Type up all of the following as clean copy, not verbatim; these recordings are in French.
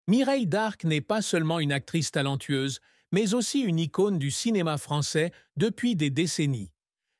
Mireille d'Arc n'est pas seulement une actrice talentueuse, mais aussi une icône du cinéma français depuis des décennies.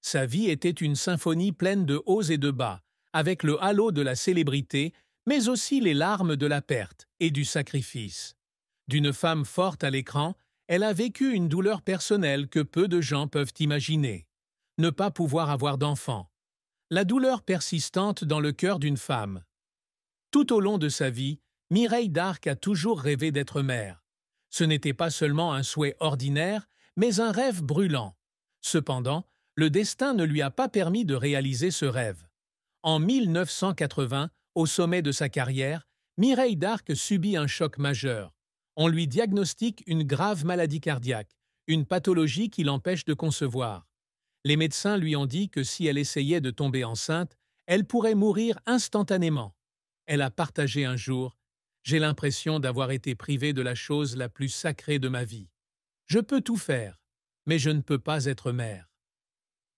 Sa vie était une symphonie pleine de hauts et de bas, avec le halo de la célébrité, mais aussi les larmes de la perte et du sacrifice. D'une femme forte à l'écran, elle a vécu une douleur personnelle que peu de gens peuvent imaginer. Ne pas pouvoir avoir d'enfant. La douleur persistante dans le cœur d'une femme. Tout au long de sa vie, Mireille d'Arc a toujours rêvé d'être mère. Ce n'était pas seulement un souhait ordinaire, mais un rêve brûlant. Cependant, le destin ne lui a pas permis de réaliser ce rêve. En 1980, au sommet de sa carrière, Mireille d'Arc subit un choc majeur. On lui diagnostique une grave maladie cardiaque, une pathologie qui l'empêche de concevoir. Les médecins lui ont dit que si elle essayait de tomber enceinte, elle pourrait mourir instantanément. Elle a partagé un jour: j'ai l'impression d'avoir été privée de la chose la plus sacrée de ma vie. Je peux tout faire, mais je ne peux pas être mère.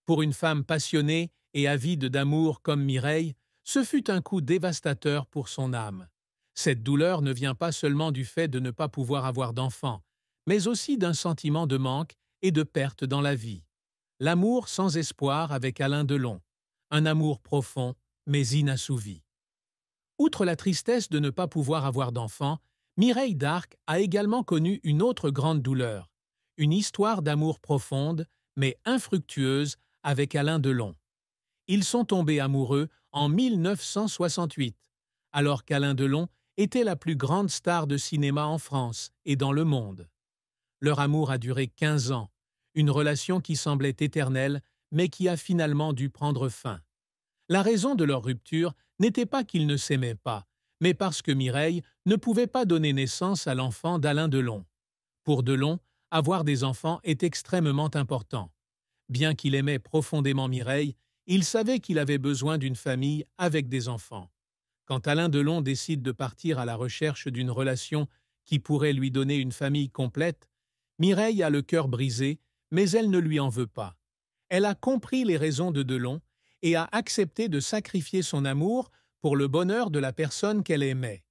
Pour une femme passionnée et avide d'amour comme Mireille, ce fut un coup dévastateur pour son âme. Cette douleur ne vient pas seulement du fait de ne pas pouvoir avoir d'enfant, mais aussi d'un sentiment de manque et de perte dans la vie. L'amour sans espoir avec Alain Delon, un amour profond mais inassouvi. Outre la tristesse de ne pas pouvoir avoir d'enfant, Mireille d'Arc a également connu une autre grande douleur, une histoire d'amour profonde mais infructueuse avec Alain Delon. Ils sont tombés amoureux en 1968, alors qu'Alain Delon était la plus grande star de cinéma en France et dans le monde. Leur amour a duré 15 ans, une relation qui semblait éternelle, mais qui a finalement dû prendre fin. La raison de leur rupture n'était pas qu'ils ne s'aimaient pas, mais parce que Mireille ne pouvait pas donner naissance à l'enfant d'Alain Delon. Pour Delon, avoir des enfants est extrêmement important. Bien qu'il aimait profondément Mireille, il savait qu'il avait besoin d'une famille avec des enfants. Quand Alain Delon décide de partir à la recherche d'une relation qui pourrait lui donner une famille complète, Mireille a le cœur brisé, mais elle ne lui en veut pas. Elle a compris les raisons de Delon et a accepté de sacrifier son amour pour le bonheur de la personne qu'elle aimait.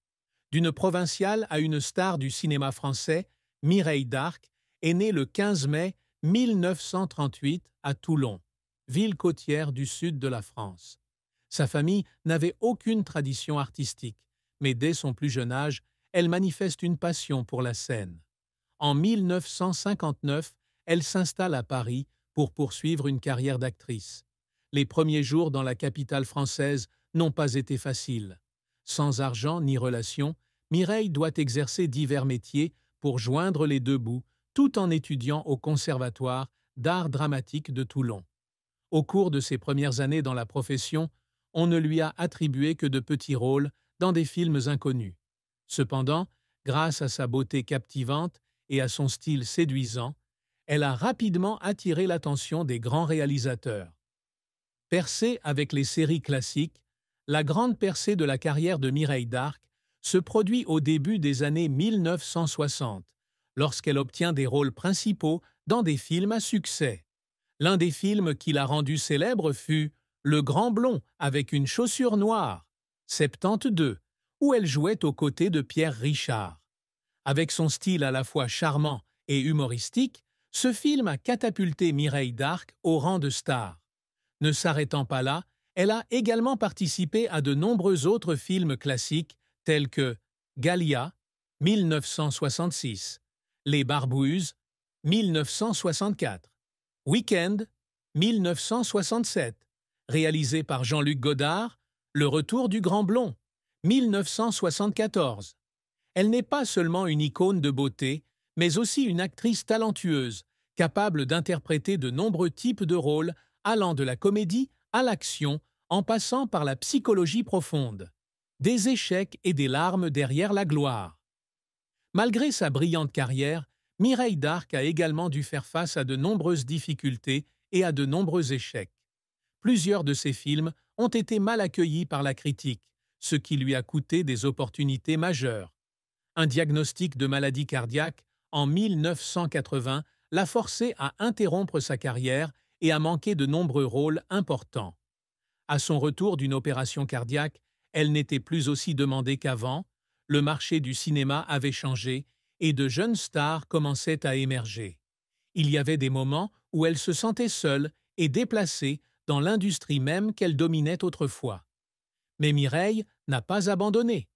D'une provinciale à une star du cinéma français, Mireille d'Arc est née le 15 mai 1938 à Toulon, ville côtière du sud de la France. Sa famille n'avait aucune tradition artistique, mais dès son plus jeune âge, elle manifeste une passion pour la scène. En 1959, elle s'installe à Paris pour poursuivre une carrière d'actrice. Les premiers jours dans la capitale française n'ont pas été faciles. Sans argent ni relations, Mireille doit exercer divers métiers pour joindre les deux bouts, tout en étudiant au Conservatoire d'art dramatique de Toulon. Au cours de ses premières années dans la profession, on ne lui a attribué que de petits rôles dans des films inconnus. Cependant, grâce à sa beauté captivante et à son style séduisant, elle a rapidement attiré l'attention des grands réalisateurs. Percée avec les séries classiques, la grande percée de la carrière de Mireille d'Arc se produit au début des années 1960, lorsqu'elle obtient des rôles principaux dans des films à succès. L'un des films qui l'a rendue célèbre fut Le Grand Blond avec une chaussure noire, 72, où elle jouait aux côtés de Pierre Richard. Avec son style à la fois charmant et humoristique, ce film a catapulté Mireille d'Arc au rang de star. Ne s'arrêtant pas là, elle a également participé à de nombreux autres films classiques tels que Galia, 1966, Les Barbouzes, 1964, Weekend, 1967, réalisé par Jean-Luc Godard, Le Retour du Grand Blond, 1974. Elle n'est pas seulement une icône de beauté, mais aussi une actrice talentueuse, capable d'interpréter de nombreux types de rôles allant de la comédie à l'action, en passant par la psychologie profonde. Des échecs et des larmes derrière la gloire. Malgré sa brillante carrière, Mireille d'Arc a également dû faire face à de nombreuses difficultés et à de nombreux échecs. Plusieurs de ses films ont été mal accueillis par la critique, ce qui lui a coûté des opportunités majeures. Un diagnostic de maladie cardiaque en 1980 l'a forcé à interrompre sa carrière et à manquer de nombreux rôles importants. À son retour d'une opération cardiaque, elle n'était plus aussi demandée qu'avant, le marché du cinéma avait changé et de jeunes stars commençaient à émerger. Il y avait des moments où elle se sentait seule et déplacée dans l'industrie même qu'elle dominait autrefois. Mais Mireille n'a pas abandonné.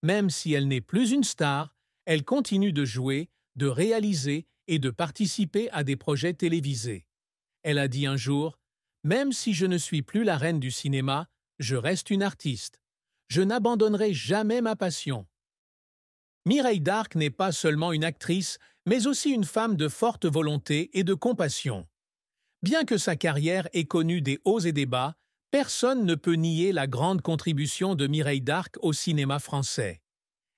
Même si elle n'est plus une star, elle continue de jouer, de réaliser et de participer à des projets télévisés. Elle a dit un jour « Même si je ne suis plus la reine du cinéma, je reste une artiste. Je n'abandonnerai jamais ma passion. » Mireille Darc n'est pas seulement une actrice, mais aussi une femme de forte volonté et de compassion. Bien que sa carrière ait connu des hauts et des bas, personne ne peut nier la grande contribution de Mireille Darc au cinéma français.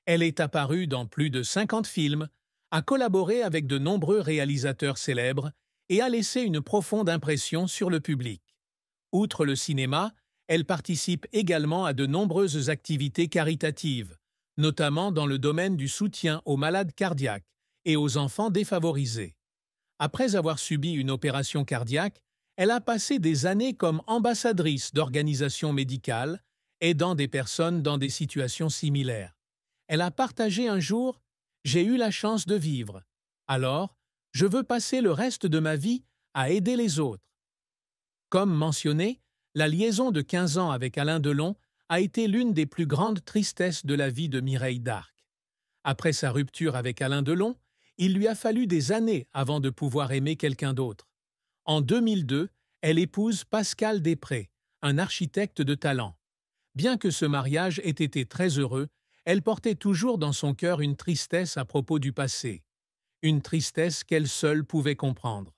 Elle est apparue dans plus de 50 films, a collaboré avec de nombreux réalisateurs célèbres et a laissé une profonde impression sur le public. Outre le cinéma, elle participe également à de nombreuses activités caritatives, notamment dans le domaine du soutien aux malades cardiaques et aux enfants défavorisés. Après avoir subi une opération cardiaque, elle a passé des années comme ambassadrice d'organisations médicales, aidant des personnes dans des situations similaires. Elle a partagé un jour « J'ai eu la chance de vivre. Alors, je veux passer le reste de ma vie à aider les autres. » Comme mentionné, la liaison de 15 ans avec Alain Delon a été l'une des plus grandes tristesses de la vie de Mireille Darc. Après sa rupture avec Alain Delon, il lui a fallu des années avant de pouvoir aimer quelqu'un d'autre. En 2002, elle épouse Pascal Després, un architecte de talent. Bien que ce mariage ait été très heureux, elle portait toujours dans son cœur une tristesse à propos du passé. Une tristesse qu'elle seule pouvait comprendre.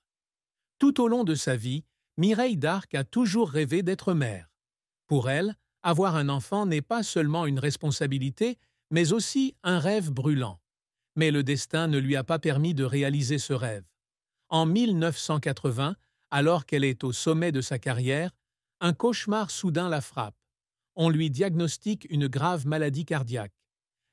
Tout au long de sa vie, Mireille Darc a toujours rêvé d'être mère. Pour elle, avoir un enfant n'est pas seulement une responsabilité, mais aussi un rêve brûlant. Mais le destin ne lui a pas permis de réaliser ce rêve. En 1980, alors qu'elle est au sommet de sa carrière, un cauchemar soudain la frappe. On lui diagnostique une grave maladie cardiaque.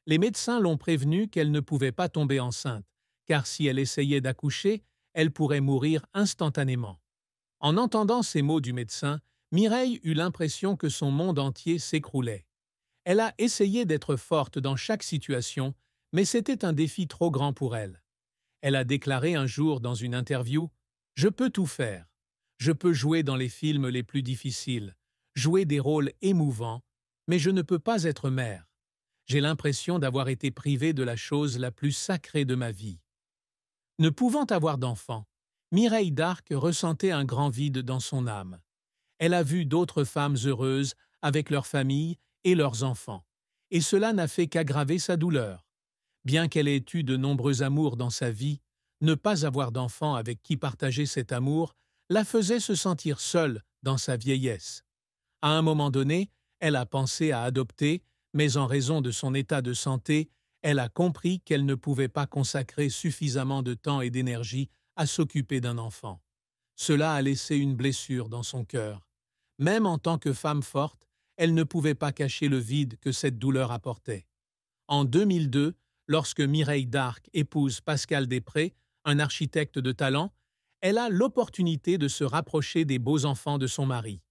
Les médecins l'ont prévenue qu'elle ne pouvait pas tomber enceinte, car si elle essayait d'accoucher, elle pourrait mourir instantanément. En entendant ces mots du médecin, Mireille eut l'impression que son monde entier s'écroulait. Elle a essayé d'être forte dans chaque situation, mais c'était un défi trop grand pour elle. Elle a déclaré un jour dans une interview « Je peux tout faire. Je peux jouer dans les films les plus difficiles, jouer des rôles émouvants, mais je ne peux pas être mère. J'ai l'impression d'avoir été privée de la chose la plus sacrée de ma vie. » Ne pouvant avoir d'enfant, Mireille Darc ressentait un grand vide dans son âme. Elle a vu d'autres femmes heureuses avec leurs familles et leurs enfants, et cela n'a fait qu'aggraver sa douleur. Bien qu'elle ait eu de nombreux amours dans sa vie, ne pas avoir d'enfant avec qui partager cet amour la faisait se sentir seule dans sa vieillesse. À un moment donné, elle a pensé à adopter, mais en raison de son état de santé, elle a compris qu'elle ne pouvait pas consacrer suffisamment de temps et d'énergie à s'occuper d'un enfant. Cela a laissé une blessure dans son cœur. Même en tant que femme forte, elle ne pouvait pas cacher le vide que cette douleur apportait. En 2002, lorsque Mireille Darc épouse Pascal Després, un architecte de talent, elle a l'opportunité de se rapprocher des beaux enfants de son mari.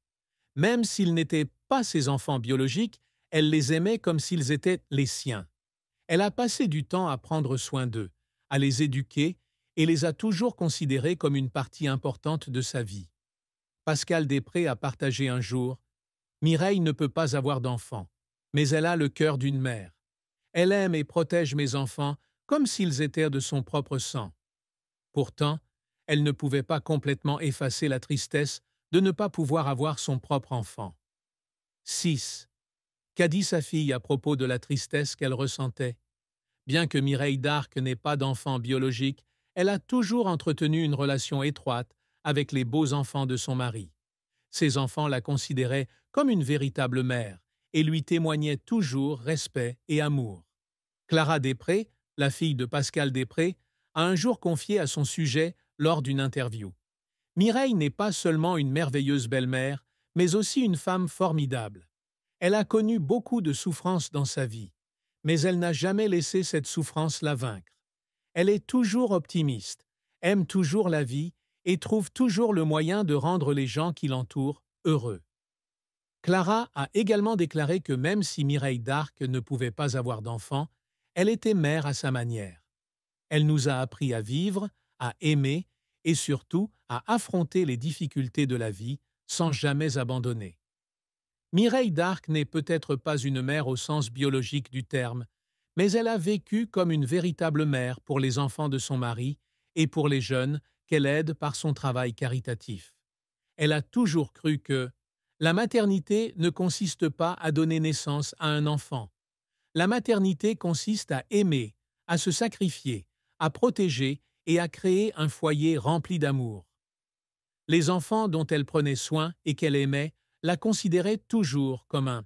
Même s'ils n'étaient pas ses enfants biologiques, elle les aimait comme s'ils étaient les siens. Elle a passé du temps à prendre soin d'eux, à les éduquer et les a toujours considérés comme une partie importante de sa vie. Pascal Després a partagé un jour « Mireille ne peut pas avoir d'enfants, mais elle a le cœur d'une mère. Elle aime et protège mes enfants comme s'ils étaient de son propre sang. » Pourtant, elle ne pouvait pas complètement effacer la tristesse de ne pas pouvoir avoir son propre enfant. 6. Qu'a dit sa fille à propos de la tristesse qu'elle ressentait? Bien que Mireille Darc n'ait pas d'enfant biologique, elle a toujours entretenu une relation étroite avec les beaux enfants de son mari. Ses enfants la considéraient comme une véritable mère et lui témoignaient toujours respect et amour. Clara Després, la fille de Pascal Després, a un jour confié à son sujet lors d'une interview. « Mireille n'est pas seulement une merveilleuse belle-mère, mais aussi une femme formidable. Elle a connu beaucoup de souffrances dans sa vie, mais elle n'a jamais laissé cette souffrance la vaincre. Elle est toujours optimiste, aime toujours la vie et trouve toujours le moyen de rendre les gens qui l'entourent heureux. » Clara a également déclaré que même si Mireille d'Arc ne pouvait pas avoir d'enfant, elle était mère à sa manière. Elle nous a appris à vivre, à aimer et surtout à affronter les difficultés de la vie sans jamais abandonner. Mireille d'Arc n'est peut-être pas une mère au sens biologique du terme, mais elle a vécu comme une véritable mère pour les enfants de son mari et pour les jeunes qu'elle aide par son travail caritatif. Elle a toujours cru que la maternité ne consiste pas à donner naissance à un enfant. La maternité consiste à aimer, à se sacrifier, à protéger et à créer un foyer rempli d'amour. Les enfants dont elle prenait soin et qu'elle aimait la considéraient toujours comme un